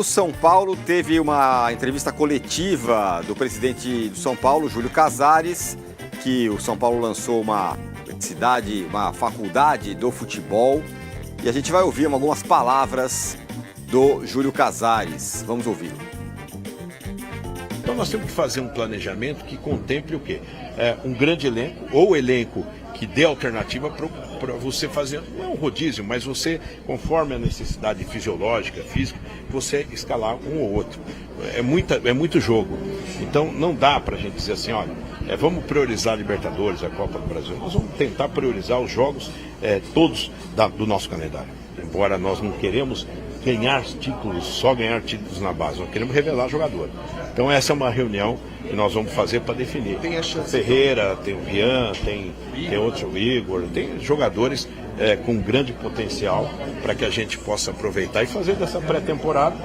O São Paulo teve uma entrevista coletiva do presidente do São Paulo, Júlio Casares, que o São Paulo lançou uma faculdade do futebol. E a gente vai ouvir algumas palavras do Júlio Casares. Vamos ouvir. Então nós temos que fazer um planejamento que contemple o quê? Um grande elenco, ou elenco que dê alternativa para você fazer, não é um rodízio, mas você, conforme a necessidade fisiológica, física, você escalar um ou outro. É muito jogo. Então não dá para a gente dizer assim, olha, vamos priorizar a Libertadores, a Copa do Brasil. Nós vamos tentar priorizar os jogos todos do nosso calendário. Embora nós não queremos ganhar títulos, só ganhar títulos na base, nós queremos revelar jogador. Então essa é uma reunião que nós vamos fazer para definir. Tem a Ferreira, tem o Rian, tem outro, o Igor, tem jogadores com grande potencial para que a gente possa aproveitar e fazer dessa pré-temporada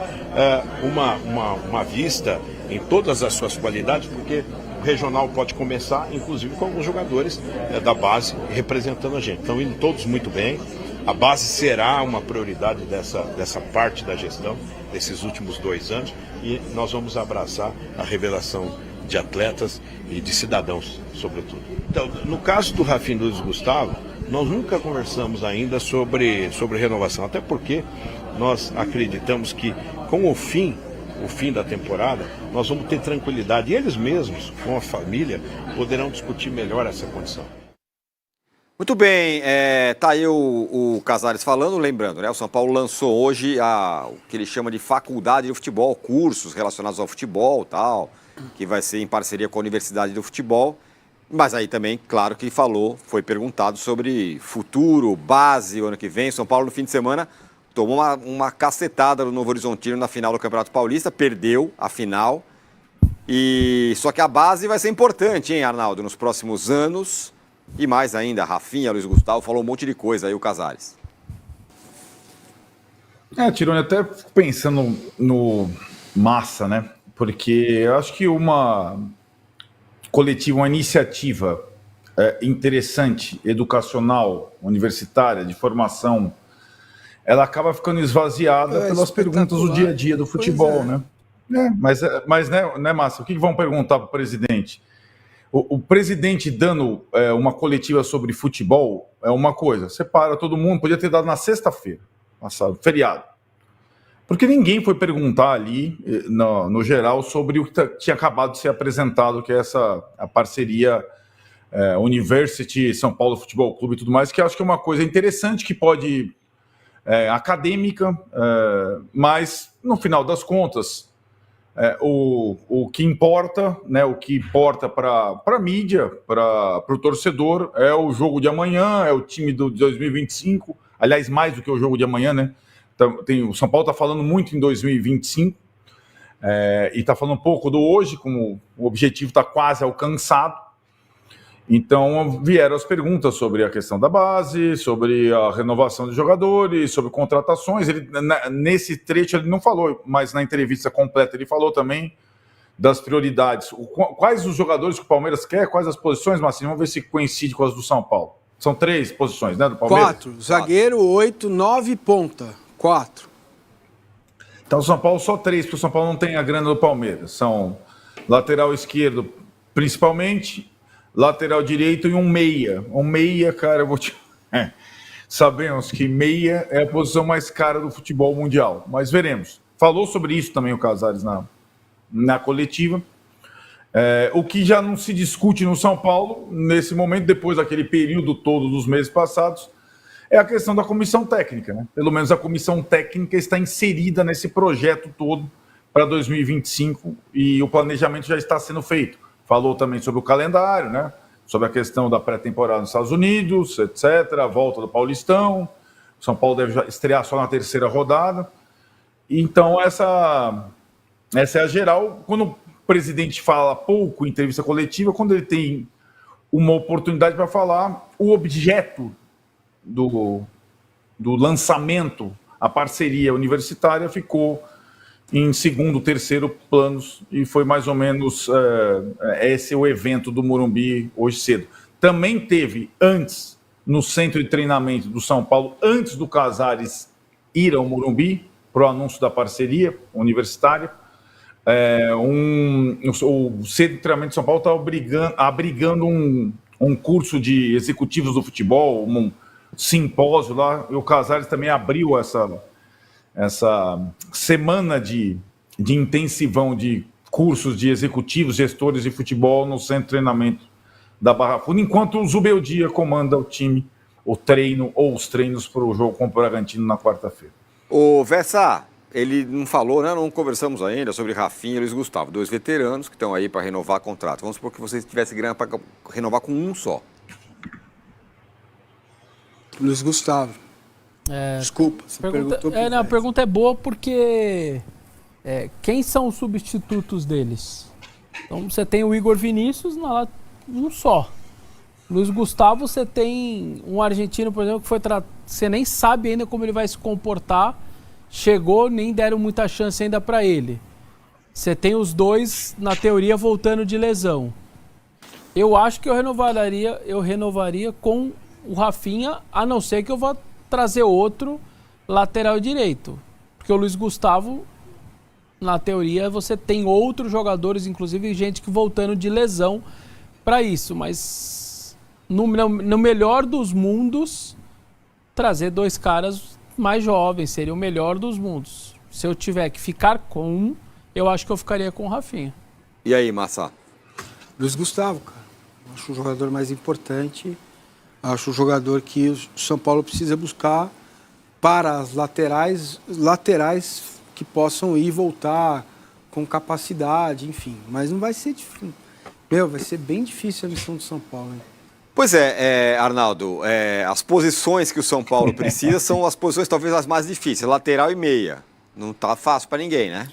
uma vista em todas as suas qualidades, porque o regional pode começar, inclusive, com alguns jogadores da base representando a gente. Estão indo todos muito bem. A base será uma prioridade dessa parte da gestão, desses últimos 2 anos, e nós vamos abraçar a revelação de atletas e de cidadãos, sobretudo. Então, no caso do Rafinha e do Luiz Gustavo, nós nunca conversamos ainda sobre renovação, até porque nós acreditamos que com o fim da temporada, nós vamos ter tranquilidade, e eles mesmos, com a família, poderão discutir melhor essa condição. Muito bem, tá aí o Casares falando, lembrando, né? O São Paulo lançou hoje o que ele chama de faculdade de futebol, cursos relacionados ao futebol e tal, que vai ser em parceria com a Universidade do Futebol. Mas aí também, claro que foi perguntado sobre futuro, base, o ano que vem. São Paulo no fim de semana tomou uma cacetada no Novo Horizontino na final do Campeonato Paulista, perdeu a final. Só que a base vai ser importante, hein, Arnaldo, nos próximos anos. E mais ainda, Rafinha, Luiz Gustavo, falou um monte de coisa aí, o Casares. Tirone, até fico pensando no Massa, né? Porque eu acho que uma coletiva, uma iniciativa interessante, educacional, universitária, de formação, ela acaba ficando esvaziada pelas perguntas do dia a dia do futebol, né? Mas né, Massa, o que vão perguntar para o presidente? O presidente dando uma coletiva sobre futebol é uma coisa. Separa todo mundo, podia ter dado na sexta-feira, passado, feriado. Porque ninguém foi perguntar ali, no geral, sobre o que tinha acabado de ser apresentado, que é a parceria University, São Paulo Futebol Clube e tudo mais, que eu acho que é uma coisa interessante, que pode acadêmica, mas, no final das contas, o que importa, né, o que importa para a mídia, para o torcedor, é o jogo de amanhã, é o time de 2025, aliás, mais do que o jogo de amanhã, né? O São Paulo está falando muito em 2025 e está falando um pouco do hoje, como o objetivo está quase alcançado. Então vieram as perguntas sobre a questão da base, sobre a renovação de jogadores, sobre contratações. Nesse trecho ele não falou, mas na entrevista completa ele falou também das prioridades. Quais os jogadores que o Palmeiras quer, quais as posições, Marcinho? Vamos ver se coincide com as do São Paulo. São 3 posições, né, do Palmeiras? 4, zagueiro, 8, 9, ponta. 4. Então o São Paulo só 3, porque o São Paulo não tem a grana do Palmeiras. São lateral esquerdo, principalmente, lateral direito e um meia. Um meia, cara, eu vou te... Sabemos que meia é a posição mais cara do futebol mundial, mas veremos. Falou sobre isso também o Casares na coletiva. O que já não se discute no São Paulo, nesse momento, depois daquele período todo dos meses passados, é a questão da comissão técnica, né? Pelo menos a comissão técnica está inserida nesse projeto todo para 2025 e o planejamento já está sendo feito. Falou também sobre o calendário, né? Sobre a questão da pré-temporada nos Estados Unidos, etc., a volta do Paulistão. O São Paulo deve já estrear só na 3ª rodada. Então, essa é a geral. Quando o presidente fala pouco em entrevista coletiva, quando ele tem uma oportunidade para falar, o objeto do lançamento, a parceria universitária, ficou em 2º, 3º planos, e foi mais ou menos esse é o evento do Morumbi hoje cedo. Também teve antes, no centro de treinamento do São Paulo, antes do Casares ir ao Morumbi, para o anúncio da parceria universitária. O Centro de Treinamento de São Paulo está abrigando um curso de executivos do futebol, um simpósio lá, e o Casares também abriu essa semana de intensivão de cursos de executivos, gestores de futebol no Centro de Treinamento da Barra Funda, enquanto o Zubeldia comanda o time, o treino ou os treinos para o jogo com o Bragantino na quarta-feira. Ô, Vessa, ele não falou, né? Não conversamos ainda sobre Rafinha e Luiz Gustavo, 2 veteranos que estão aí para renovar contrato. Vamos supor que você tivesse grana para renovar com um só. Luiz Gustavo. Desculpa, você perguntou. A pergunta é boa porque quem são os substitutos deles? Então você tem o Igor Vinícius, um só. Luiz Gustavo, você tem um argentino, por exemplo, que você nem sabe ainda como ele vai se comportar. Chegou, nem deram muita chance ainda para ele. Você tem os dois, na teoria, voltando de lesão. Eu acho que eu renovaria com o Rafinha, a não ser que eu vá trazer outro lateral direito. Porque o Luiz Gustavo, na teoria, você tem outros jogadores, inclusive gente que voltando de lesão para isso. Mas no melhor dos mundos, trazer 2 caras mais jovens seria o melhor dos mundos. Se eu tiver que ficar com um, eu acho que eu ficaria com o Rafinha. E aí, Massa? Luiz Gustavo, cara. Acho o jogador mais importante. Acho o jogador que o São Paulo precisa buscar para as laterais que possam ir e voltar com capacidade, enfim. Mas não vai ser difícil. Vai ser bem difícil a missão do São Paulo, hein? Pois Arnaldo, as posições que o São Paulo precisa são as posições talvez as mais difíceis, lateral e meia. Não tá fácil para ninguém, né?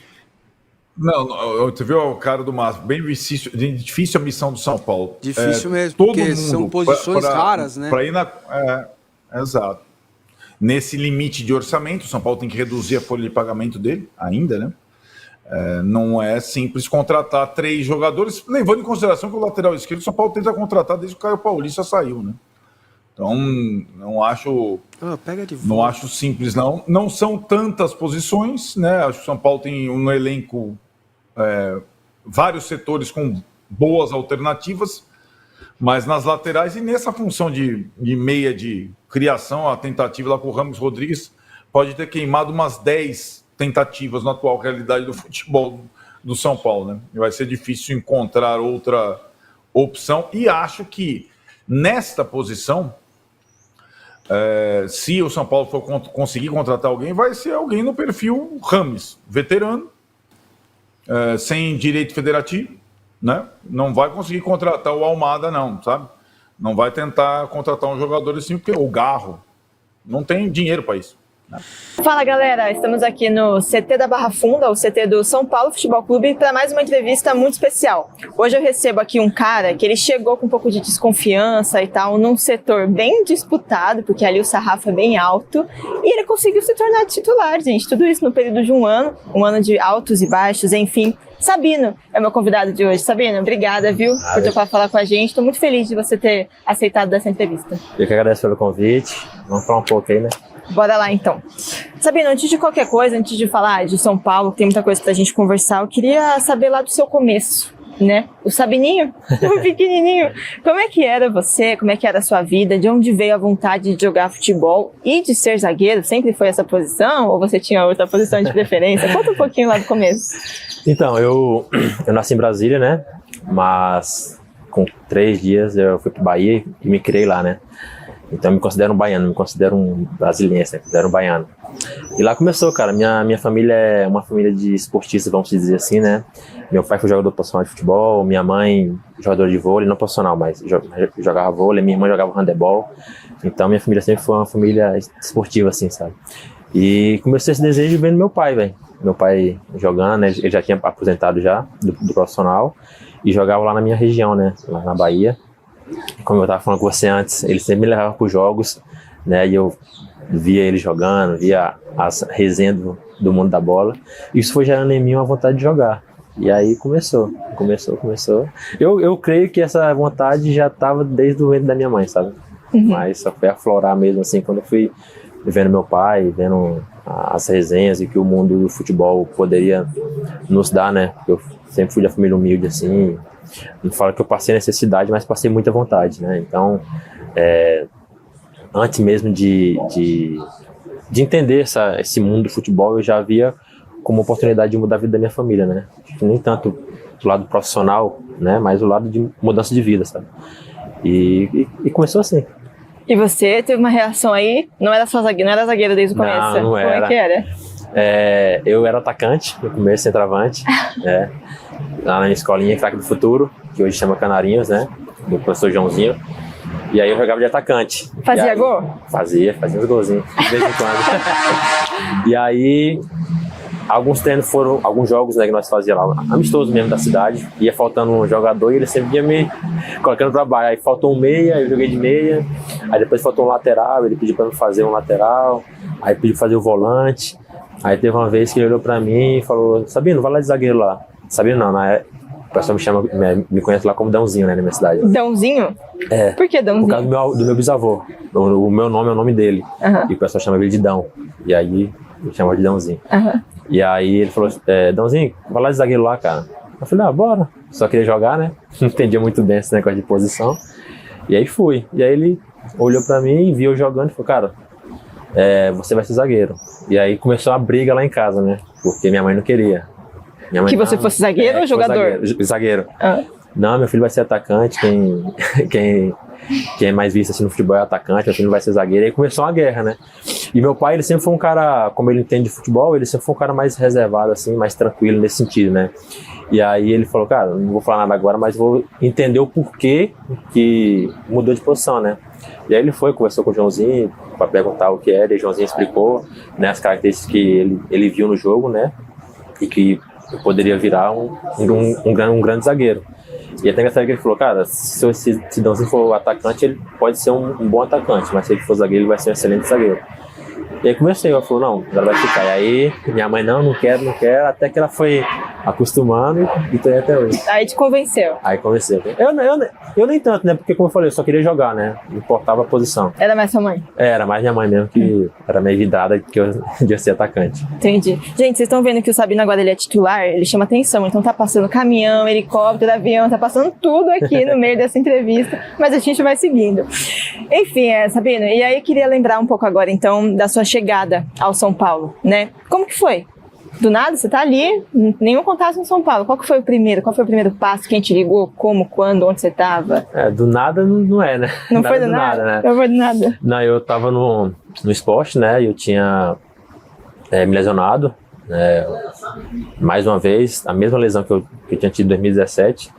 Não, você viu o cara do Márcio, bem difícil a missão do São Paulo. Difícil mesmo, todo porque mundo são posições raras, né? Para ir exato. Nesse limite de orçamento, o São Paulo tem que reduzir a folha de pagamento dele, ainda, né? Não é simples contratar 3 jogadores, levando em consideração que o lateral esquerdo o São Paulo tenta contratar desde que o Caio Paulista saiu, né? Então, não acho simples, não. Não são tantas posições, né? Acho que o São Paulo tem um elenco, vários setores com boas alternativas, mas nas laterais e nessa função de meia de criação, a tentativa lá com o Ramos Rodrigues pode ter queimado umas 10 tentativas na atual realidade do futebol do São Paulo, né? Vai ser difícil encontrar outra opção e acho que nesta posição, se o São Paulo for conseguir contratar alguém, vai ser alguém no perfil Rames, veterano, sem direito federativo, né? Não vai conseguir contratar o Almada, não, sabe? Não vai tentar contratar um jogador assim, porque o Garro não tem dinheiro para isso. Fala galera, estamos aqui no CT da Barra Funda, o CT do São Paulo Futebol Clube, para mais uma entrevista muito especial. Hoje eu recebo aqui um cara que ele chegou com um pouco de desconfiança e tal, num setor bem disputado, porque ali o sarrafo é bem alto, e ele conseguiu se tornar titular, gente. Tudo isso no período de um ano de altos e baixos, enfim. Sabino é meu convidado de hoje. Sabino, obrigada, viu, por topar falar com a gente. Estou muito feliz de você ter aceitado essa entrevista. Eu que agradeço pelo convite. Vamos falar um pouco aí, né? Bora lá, então. Sabino, antes de qualquer coisa, antes de falar de São Paulo, tem muita coisa pra gente conversar, eu queria saber lá do seu começo, né? O Sabininho, o pequenininho. Como é que era você? Como é que era a sua vida? De onde veio a vontade de jogar futebol e de ser zagueiro? Sempre foi essa posição? Ou você tinha outra posição de preferência? Conta um pouquinho lá do começo. Então, eu nasci em Brasília, né? Mas com 3 dias eu fui pra Bahia e me criei lá, né? Então eu me considero um baiano, me considero um brasiliense, me considero um baiano. E lá começou, cara, minha família é uma família de esportistas, vamos dizer assim, né? Meu pai foi jogador profissional de futebol, minha mãe jogadora de vôlei, não profissional, mas jogava vôlei, minha irmã jogava handebol. Então minha família sempre foi uma família esportiva, assim, sabe? E comecei esse desejo vendo meu pai, velho. Meu pai jogando, né? Ele já tinha aposentado já do profissional e jogava lá na minha região, né? Lá na Bahia. Como eu estava falando com você antes, ele sempre me levava para os jogos, né? E eu via ele jogando, via as resenhas do mundo da bola. Isso foi gerando em mim uma vontade de jogar. E aí começou. Eu creio que essa vontade já estava desde o ventre da minha mãe, sabe? Mas só foi aflorar mesmo assim quando eu fui vendo meu pai, vendo as resenhas e que o mundo do futebol poderia nos dar, né? Eu sempre fui de família humilde, assim. Não falo que eu passei necessidade, mas passei muita vontade, né? Então, antes mesmo de entender esse mundo do futebol, eu já via como oportunidade de mudar a vida da minha família, né? Nem tanto do lado profissional, né? Mas do lado de mudança de vida, sabe? E começou assim. E você teve uma reação aí, não era zagueiro desde o começo? Não era. Como é que era? Eu era atacante, no começo, centroavante, lá na minha escolinha, Craque do Futuro, que hoje chama Canarinhos, né? Do professor Joãozinho. E aí eu jogava de atacante. Fazia gol? Fazia uns golzinhos, de vez em quando. E aí, alguns jogos, né, que nós fazíamos lá, amistoso mesmo da cidade, ia faltando um jogador e ele sempre ia me colocando pra baixo. Aí faltou um meia, eu joguei de meia, aí depois faltou um lateral, ele pediu pra me fazer um lateral, aí pediu pra fazer o volante. Aí teve uma vez que ele olhou pra mim e falou: Sabino, vai lá de zagueiro lá. Sabino não, o pessoal me conhece lá como Dãozinho, né, na minha cidade. Dãozinho? Por que Dãozinho? Por causa do meu bisavô. O meu nome é o nome dele. E o pessoal chama ele de Dão. E aí, ele chama de Dãozinho. E aí ele falou: Dãozinho, vai lá de zagueiro lá, cara. Eu falei: bora. Só queria jogar, né? Não entendia muito bem esse negócio de posição. E aí fui. E aí ele olhou pra mim, viu eu jogando e falou: cara, você vai ser zagueiro. E aí começou a briga lá em casa, né? Porque minha mãe não queria. Minha mãe, que você fosse zagueiro ou jogador? Zagueiro. Não, meu filho vai ser atacante. Quem é mais visto assim no futebol é atacante, meu filho vai ser zagueiro. E aí começou uma guerra, né? E meu pai, ele sempre foi um cara, como ele entende de futebol, ele sempre foi um cara mais reservado, assim, mais tranquilo nesse sentido, né? E aí ele falou: cara, não vou falar nada agora, mas vou entender o porquê que mudou de posição, né? E aí ele conversou com o Joãozinho para perguntar o que era, e o Joãozinho explicou, né, as características que ele viu no jogo, né? E que eu poderia virar um grande zagueiro. E até engraçado que ele falou: cara, se o Dãozinho for atacante, ele pode ser um bom atacante, mas se ele for zagueiro, ele vai ser um excelente zagueiro. E aí comecei, eu falei: não, ela vai ficar. E aí minha mãe: não quero, até que ela foi acostumando e tô aí até hoje. Aí te convenceu? Aí convenceu. Eu nem tanto, né, porque como eu falei, eu só queria jogar, né, não importava a posição. Era mais sua mãe? Era mais minha mãe mesmo, que era meio vidrada que eu de ser atacante. Entendi. Gente, vocês estão vendo que o Sabino agora ele é titular, ele chama atenção, então tá passando caminhão, helicóptero, avião, tá passando tudo aqui no meio dessa entrevista, mas a gente vai seguindo. Enfim, Sabino, e aí queria lembrar um pouco agora, então, da sua chegada ao São Paulo, né? Como que foi? Do nada, você tá ali, nenhum contato no São Paulo. Qual foi o primeiro passo? Quem te ligou? Como, quando, onde você tava? Do nada não é, né? Não foi do nada, né? Não foi do nada. Não, eu tava no esporte, né? Eu tinha me lesionado, mais uma vez, a mesma lesão que eu tinha tido em 2017.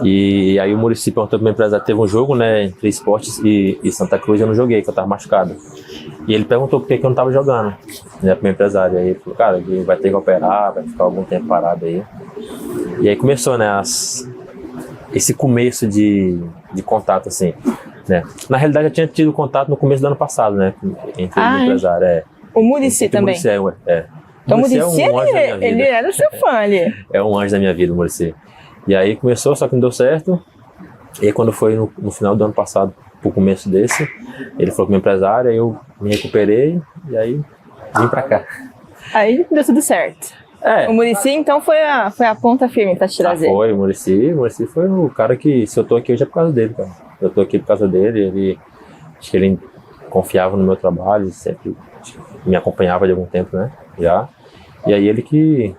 E aí o Muricy perguntou pro meu empresário, teve um jogo, né, entre Esportes e Santa Cruz, eu não joguei, que eu tava machucado. E ele perguntou por que eu não tava jogando, né, pro meu empresário. Aí ele falou: cara, ele vai ter que operar, vai ficar algum tempo parado aí. E aí começou, né, esse começo de contato, assim, né. Na realidade eu tinha tido contato no começo do ano passado, né, entre o meu empresário. O Muricy também? Então o Muricy, ele era seu fã ali. É um anjo da minha vida, o Muricy. E aí começou, só que não deu certo. E aí quando foi no final do ano passado, pro começo desse, ele falou com o meu empresário, aí eu me recuperei e aí vim pra cá. Aí deu tudo certo. O Muricy, então, foi a ponta firme pra te trazer. Foi, o Muricy foi o cara que, se eu tô aqui hoje é por causa dele, cara. Eu tô aqui por causa dele, acho que ele confiava no meu trabalho, sempre me acompanhava de algum tempo, né, já. E aí ele que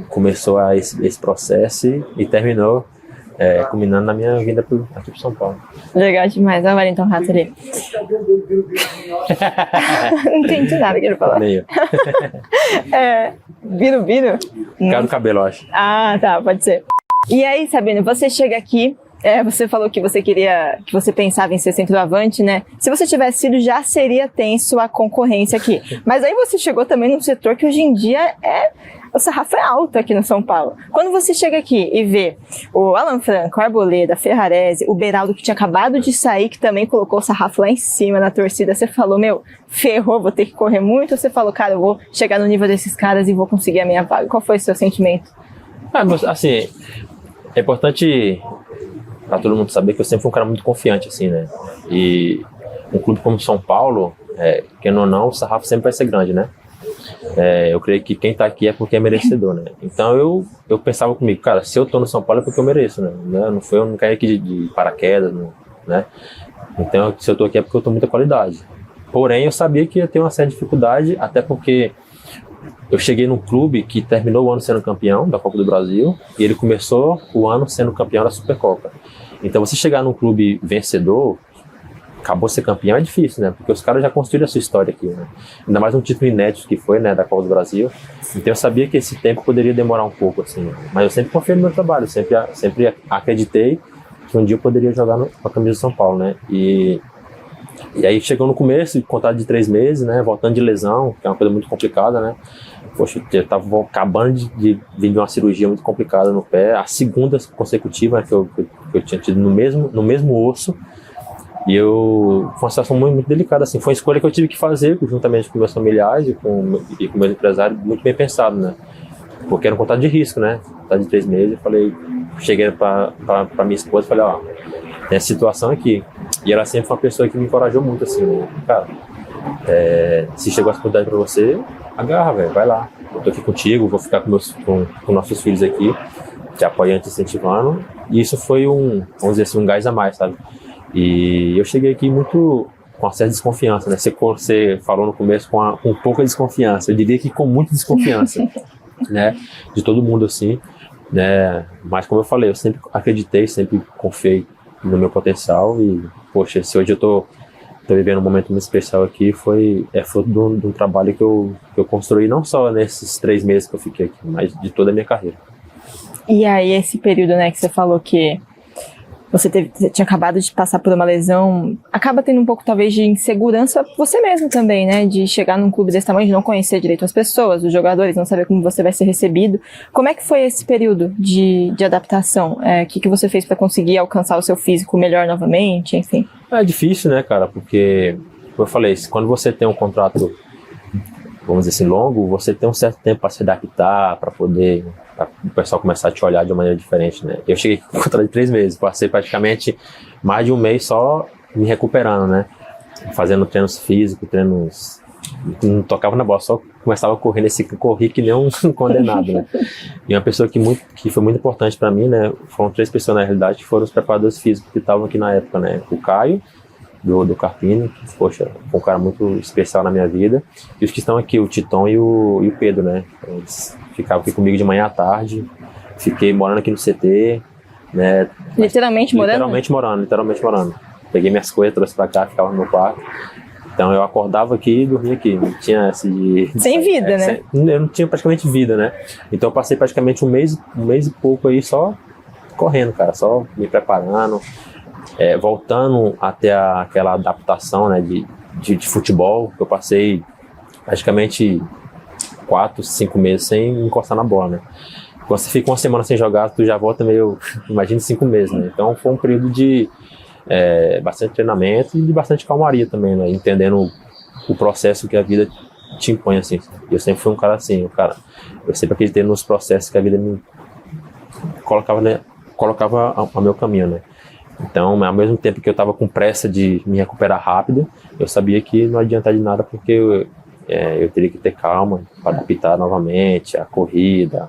começou esse processo e terminou culminando na minha vinda aqui para São Paulo. Legal demais, olha o Wellington Rato ali. Não entendi nada que ele falou. Nem eu. Bino? Cara do cabelo, eu acho. Ah, tá, pode ser. E aí, Sabino, você chega aqui, você falou que você pensava em ser centroavante, né? Se você tivesse sido, já seria tenso a concorrência aqui. Mas aí você chegou também num setor que hoje em dia o sarrafo é alto aqui no São Paulo. Quando você chega aqui e vê o Alan Franco, o Arboleda, Ferrarese, o Beraldo, que tinha acabado de sair, que também colocou o sarrafo lá em cima na torcida, você falou: ferrou, vou ter que correr muito? Ou você falou: cara, eu vou chegar no nível desses caras e vou conseguir a minha vaga? Qual foi o seu sentimento? Assim, é importante pra todo mundo saber que eu sempre fui um cara muito confiante, assim, né? E um clube como São Paulo, querendo ou não, o sarrafo sempre vai ser grande, né? eu creio que quem tá aqui é porque é merecedor, né? Então eu pensava comigo, cara, se eu tô no São Paulo é porque eu mereço, né? Eu não caí aqui de paraquedas, né? Então, se eu tô aqui é porque eu tô muita qualidade. Porém, eu sabia que ia ter uma certa dificuldade, até porque eu cheguei num clube que terminou o ano sendo campeão da Copa do Brasil e ele começou o ano sendo campeão da Supercopa. Então, você chegar num clube vencedor, acabou de ser campeão, é difícil, né? Porque os caras já construíram a sua história aqui, né? Ainda mais um título inédito que foi, né, da Copa do Brasil. Então, eu sabia que esse tempo poderia demorar um pouco, assim. Mas eu sempre confiei no meu trabalho, sempre acreditei que um dia eu poderia jogar com a camisa do São Paulo, né? E aí chegou no começo, contrato de 3 meses, né? Voltando de lesão, que é uma coisa muito complicada, né? Poxa, eu tava acabando de vir de uma cirurgia muito complicada no pé, a segunda consecutiva, né, que eu tinha tido no mesmo osso. E foi uma situação muito delicada, assim. Foi uma escolha que eu tive que fazer, juntamente com meus familiares e com meus empresários, muito bem pensado, né? Porque era um contrato de risco, né? Contrato de 3 meses. Cheguei pra minha esposa e falei, ó, tem essa situação aqui. E ela sempre foi uma pessoa que me encorajou muito, assim, né? Cara, se chegou essa oportunidade pra você, agarra, velho, vai lá. Eu tô aqui contigo, vou ficar com nossos filhos aqui, te apoiando, te incentivando. E isso foi vamos dizer assim, um gás a mais, sabe? E eu cheguei aqui muito com uma certa desconfiança, né? Você falou no começo com pouca desconfiança. Eu diria que com muita desconfiança, né? De todo mundo, assim, né? Mas como eu falei, eu sempre acreditei, sempre confiei no meu potencial e, poxa, se hoje eu tô vivendo um momento muito especial aqui, é fruto de um trabalho que eu construí não só nesses 3 meses que eu fiquei aqui, mas de toda a minha carreira. E aí, esse período, né, que você falou que você tinha acabado de passar por uma lesão, acaba tendo um pouco, talvez, de insegurança você mesmo também, né? De chegar num clube desse tamanho, de não conhecer direito as pessoas, os jogadores, não saber como você vai ser recebido. Como é que foi esse período de adaptação? O que você fez para conseguir alcançar o seu físico melhor novamente, enfim? É difícil, né, cara? Porque, como eu falei, quando você tem um contrato, vamos dizer assim, longo, você tem um certo tempo para se adaptar, para poder... o pessoal começar a te olhar de uma maneira diferente, né? Eu cheguei com um contrato de 3 meses, passei praticamente mais de um mês só me recuperando, né? Fazendo treinos físicos, não tocava na bola, só começava a correr corri que nem um condenado, né? E uma pessoa que foi muito importante para mim, né? Foram 3 pessoas na realidade que foram os preparadores físicos que estavam aqui na época, né? O Caio, do Carpini, que, poxa, foi um cara muito especial na minha vida, e os que estão aqui, o Titon e o Pedro, né? Eles ficavam aqui comigo de manhã à tarde, fiquei morando aqui no CT, né? Literalmente morando. Peguei minhas coisas, trouxe pra cá, ficava no meu quarto. Então eu acordava aqui e dormia aqui, não tinha esse sem vida, né? Eu não tinha praticamente vida, né? Então eu passei praticamente um mês e pouco aí só correndo, cara, só me preparando, voltando até aquela adaptação, né, de futebol, que eu passei praticamente 4, 5 meses sem encostar na bola, né? Quando você fica uma semana sem jogar, tu já volta meio, imagina 5 meses, né? Então foi um período de bastante treinamento e de bastante calmaria também, né? Entendendo o processo que a vida te impõe, assim. Eu sempre fui um cara assim, eu sempre acreditei nos processos que a vida me colocava ao meu caminho, né? Então, ao mesmo tempo que eu estava com pressa de me recuperar rápido, eu sabia que não adianta de nada porque eu teria que ter calma para adaptar novamente a corrida,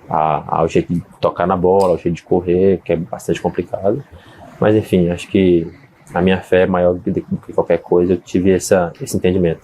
ao jeito de tocar na bola, ao jeito de correr, que é bastante complicado. Mas, enfim, acho que a minha fé é maior do que qualquer coisa, eu tive esse entendimento.